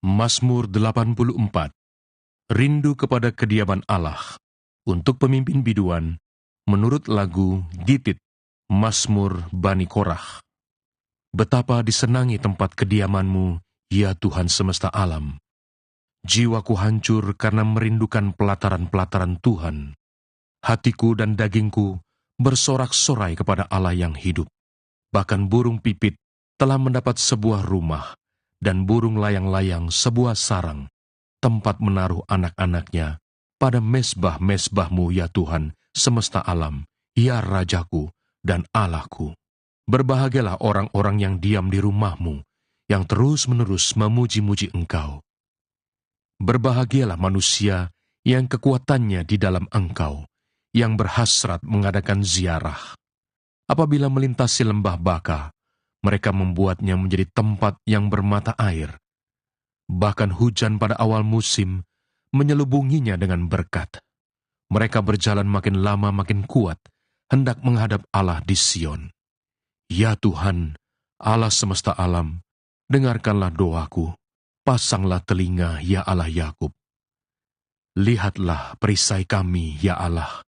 Mazmur 84. Rindu kepada kediaman Allah. Untuk pemimpin biduan, menurut lagu Gitit, Mazmur Bani Korah. Betapa disenangi tempat kediaman-Mu, ya Tuhan semesta alam. Jiwaku hancur karena merindukan pelataran-pelataran Tuhan. Hatiku dan dagingku bersorak-sorai kepada Allah yang hidup. Bahkan burung pipit telah mendapat sebuah rumah, dan burung layang-layang sebuah sarang, tempat menaruh anak-anaknya pada mezbah-mezbah-Mu, ya Tuhan semesta alam, ya Rajaku dan Allahku. Berbahagialah orang-orang yang diam di rumah-Mu, yang terus-menerus memuji-muji Engkau. Berbahagialah manusia yang kekuatannya di dalam Engkau, yang berhasrat mengadakan ziarah. Apabila melintasi lembah Baka, mereka membuatnya menjadi tempat yang bermata air. Bahkan hujan pada awal musim menyelubunginya dengan berkat. Mereka berjalan makin lama makin kuat, hendak menghadap Allah di Sion. Ya Tuhan, Allah semesta alam, dengarkanlah doaku, pasanglah telinga, ya Allah Yakub. Lihatlah perisai kami, ya Allah,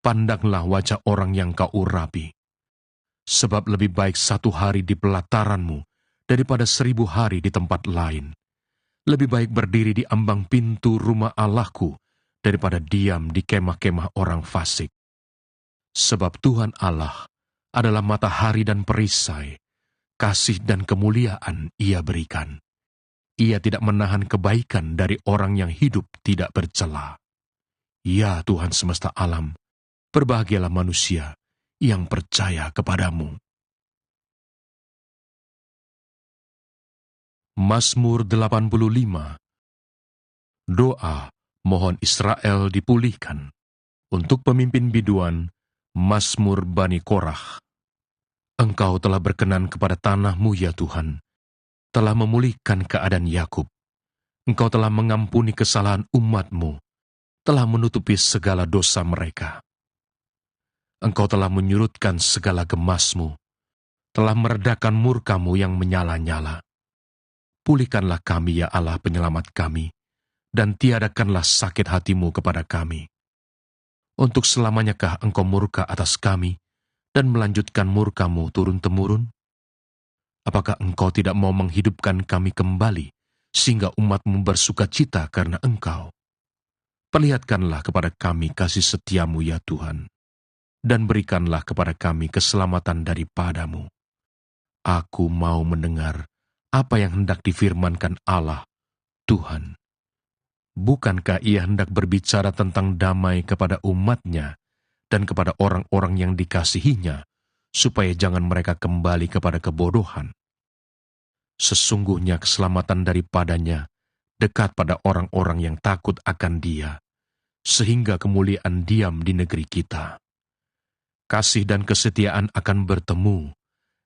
pandanglah wajah orang yang Kau urapi. Sebab lebih baik 1 hari di pelataran-Mu daripada 1000 hari di tempat lain. Lebih baik berdiri di ambang pintu rumah Allahku daripada diam di kemah-kemah orang fasik. Sebab Tuhan Allah adalah matahari dan perisai, kasih dan kemuliaan Ia berikan. Ia tidak menahan kebaikan dari orang yang hidup tidak bercela. Ya Tuhan semesta alam, berbahagialah manusia yang percaya kepadamu. Mazmur 85. Doa mohon Israel dipulihkan. Untuk pemimpin biduan, Mazmur Bani Korah. Engkau telah berkenan kepada tanah-Mu, ya Tuhan, telah memulihkan keadaan Yakub. Engkau telah mengampuni kesalahan umat-Mu, telah menutupi segala dosa mereka. Engkau telah menyurutkan segala gemas-Mu, telah meredakan murka-Mu yang menyala-nyala. Pulihkanlah kami, ya Allah penyelamat kami, dan tiadakanlah sakit hati-Mu kepada kami. Untuk selamanyakah Engkau murka atas kami, dan melanjutkan murka-Mu turun-temurun? Apakah Engkau tidak mau menghidupkan kami kembali, sehingga umat-Mu bersuka cita karena Engkau? Perlihatkanlah kepada kami kasih setia-Mu, ya Tuhan, dan berikanlah kepada kami keselamatan daripada-Mu. Aku mau mendengar apa yang hendak difirmankan Allah, Tuhan. Bukankah Ia hendak berbicara tentang damai kepada umat-Nya dan kepada orang-orang yang dikasihi-Nya, supaya jangan mereka kembali kepada kebodohan? Sesungguhnya keselamatan daripada-Nya dekat pada orang-orang yang takut akan Dia, sehingga kemuliaan diam di negeri kita. Kasih dan kesetiaan akan bertemu,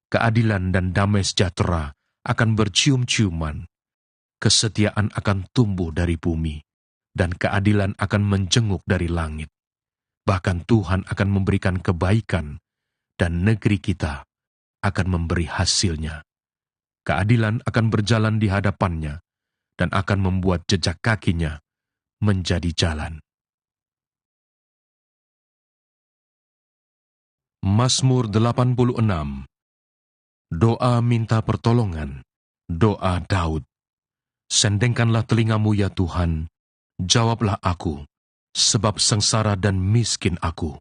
keadilan dan damai sejahtera akan bercium-ciuman, kesetiaan akan tumbuh dari bumi, dan keadilan akan menjenguk dari langit. Bahkan Tuhan akan memberikan kebaikan, dan negeri kita akan memberi hasilnya. Keadilan akan berjalan di hadapannya, dan akan membuat jejak kakinya menjadi jalan. Mazmur 86. Doa minta pertolongan, doa Daud. Sendengkanlah telinga-Mu, ya Tuhan, jawablah aku, sebab sengsara dan miskin aku.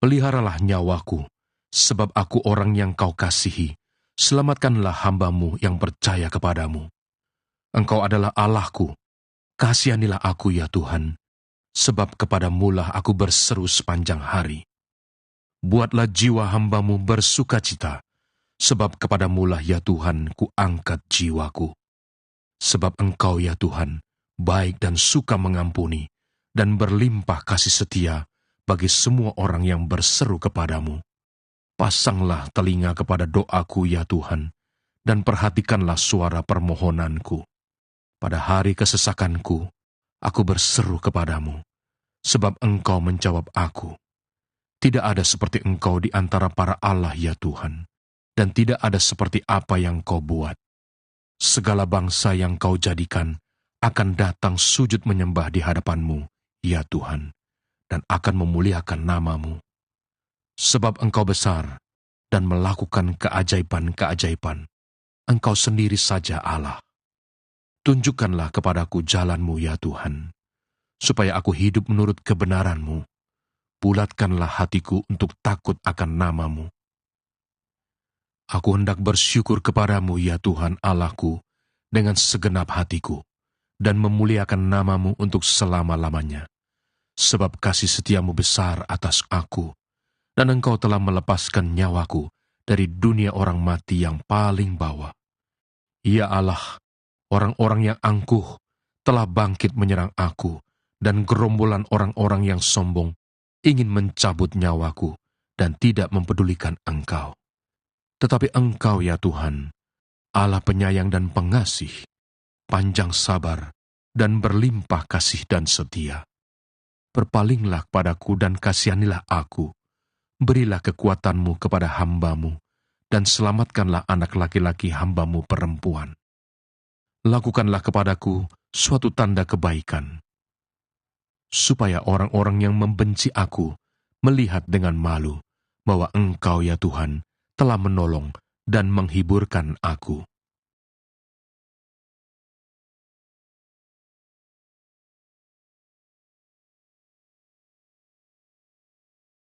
Peliharalah nyawaku, sebab aku orang yang Kau kasihi. Selamatkanlah hamba-Mu yang percaya kepadamu. Engkau adalah Allahku, kasihanilah aku, ya Tuhan, sebab kepadamu-lah aku berseru sepanjang hari. Buatlah jiwa hamba-Mu bersukacita, sebab kepadamu-lah, ya Tuhan, ku angkat jiwaku. Sebab Engkau, ya Tuhan, baik dan suka mengampuni, dan berlimpah kasih setia bagi semua orang yang berseru kepadamu. Pasanglah telinga kepada doaku, ya Tuhan, dan perhatikanlah suara permohonanku. Pada hari kesesakanku, aku berseru kepadamu, sebab Engkau menjawab aku. Tidak ada seperti Engkau di antara para Allah, ya Tuhan, dan tidak ada seperti apa yang Kau buat. segala bangsa yang kau jadikan akan datang sujud menyembah di hadapan-Mu, ya Tuhan, dan akan memuliakan nama-Mu. Sebab Engkau besar dan melakukan keajaiban-keajaiban. Engkau sendiri saja Allah. Tunjukkanlah kepadaku jalan-Mu, ya Tuhan, supaya aku hidup menurut kebenaran-Mu. Bulatkanlah hatiku untuk takut akan nama-Mu. Aku hendak bersyukur kepadamu, ya Tuhan Allahku, dengan segenap hatiku, dan memuliakan nama-Mu untuk selama-lamanya. Sebab kasih setia-Mu besar atas aku, dan Engkau telah melepaskan nyawaku dari dunia orang mati yang paling bawah. Ya Allah, orang-orang yang angkuh telah bangkit menyerang aku, dan gerombolan orang-orang yang sombong ingin mencabut nyawaku dan tidak mempedulikan Engkau. Tetapi Engkau, ya Tuhan, Allah penyayang dan pengasih, panjang sabar, dan berlimpah kasih dan setia. Berpalinglah padaku dan kasihanilah aku. Berilah kekuatan-Mu kepada hamba-Mu, dan selamatkanlah anak laki-laki hamba-Mu perempuan. Lakukanlah kepadaku suatu tanda kebaikan, supaya orang-orang yang membenci aku melihat dengan malu bahwa Engkau, ya Tuhan, telah menolong dan menghiburkan aku.